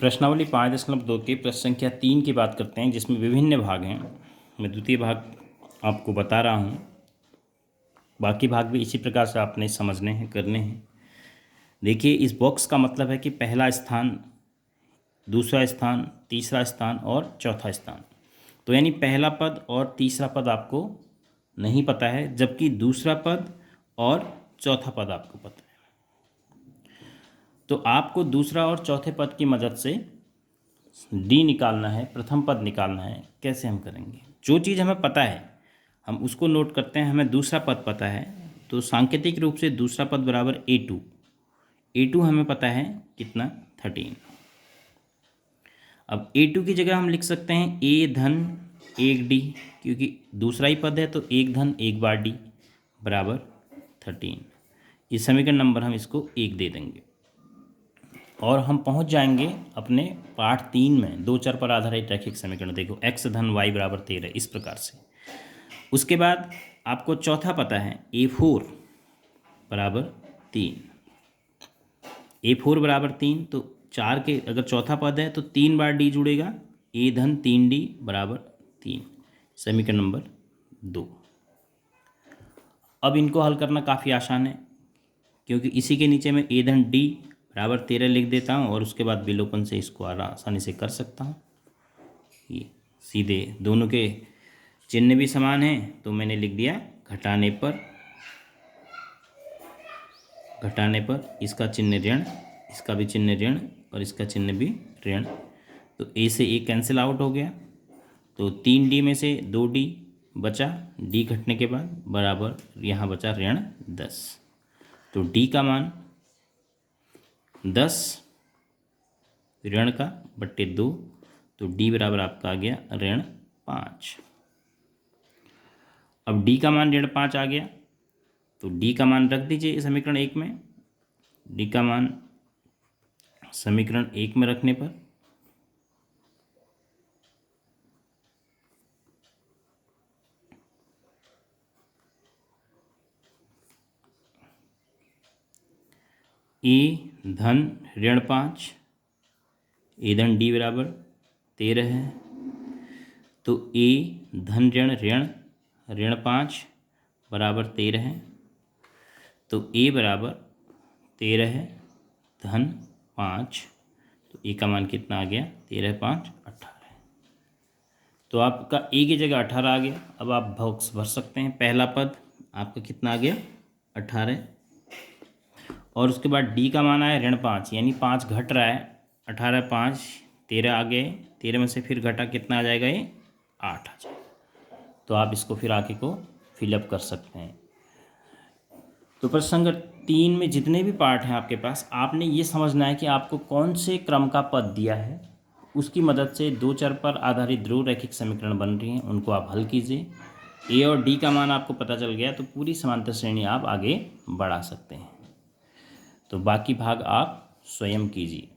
प्रश्नावली 5.2 के प्रश्न संख्या 3 की बात करते हैं, जिसमें विभिन्न भाग हैं। मैं द्वितीय भाग आपको बता रहा हूँ, बाकी भाग भी इसी प्रकार से आपने समझने हैं, करने हैं। देखिए, इस बॉक्स का मतलब है कि पहला स्थान, दूसरा स्थान, तीसरा स्थान और चौथा स्थान। तो यानी पहला पद और तीसरा पद आपको नहीं पता है, जबकि दूसरा पद और चौथा पद आपको पता है। तो आपको दूसरा और चौथे पद की मदद से डी निकालना है, प्रथम पद निकालना है। कैसे हम करेंगे? जो चीज़ हमें पता है हम उसको नोट करते हैं। हमें दूसरा पद पता है तो सांकेतिक रूप से दूसरा पद बराबर A2 हमें पता है कितना, 13। अब A2 की जगह हम लिख सकते हैं A धन 1D, क्योंकि दूसरा ही पद है तो 1 धन 1 बार D बराबर 13। इस समीकरण नंबर हम इसको 1 दे देंगे और हम पहुंच जाएंगे अपने पाठ 3 में। दो चर पर आधारित रैखिक समीकरण। देखो x धन y बराबर 13, इस प्रकार से। उसके बाद आपको चौथा पता है A4 बराबर 3। A4 बराबर 3, तो 4 के अगर चौथा पद है तो 3 बार D जुड़ेगा, A धन 3D बराबर 3, समीकरण नंबर 2। अब इनको हल करना काफ़ी आसान है, क्योंकि इसी के नीचे में A धन D बराबर 13 लिख देता हूँ और उसके बाद विलोपन से इसको आसानी से कर सकता हूँ। ये सीधे दोनों के चिन्ह भी समान हैं, तो मैंने लिख दिया घटाने पर इसका चिन्ह ऋण, इसका भी चिन्ह ऋण और इसका चिन्ह भी ऋण। तो A से A कैंसिल आउट हो गया, तो 3D में से 2D बचा, D घटने के बाद बराबर यहाँ बचा ऋण 10। तो D का मान 10 ऋण का बट्टे 2, तो D बराबर आपका आ गया ऋण 5। अब D का मान ऋण 5 आ गया, तो D का मान रख दीजिए समीकरण 1 में। D का मान समीकरण 1 में रखने पर A धन ऋण 5, A धन D बराबर 13 है, तो A धन ऋण 5 बराबर 13 है, तो A बराबर 13 धन 5, तो A का मान कितना आ गया, 13 5 18। तो आपका A की जगह 18 आ गया। अब आप बॉक्स भर सकते हैं। पहला पद आपका कितना आ गया, 18, और उसके बाद D का मान आया ऋण 5, यानी 5 घट रहा है। 18 5 13 आ गए, 13 में से फिर घटा कितना आ जाएगा, ये 8 आ जाएगा। तो आप इसको फिर आगे को फिलअप कर सकते हैं। तो प्रश्न संख्या 3 में जितने भी पार्ट हैं आपके पास, आपने ये समझना है कि आपको कौन से क्रम का पद दिया है, उसकी मदद से दो चर पर आधारित ध्रुव रैखिक समीकरण बन रही हैं, उनको आप हल कीजिए। A और D का मान आपको पता चल गया तो पूरी समांतर श्रेणी आप आगे बढ़ा सकते हैं। तो बाकी भाग आप स्वयं कीजिए।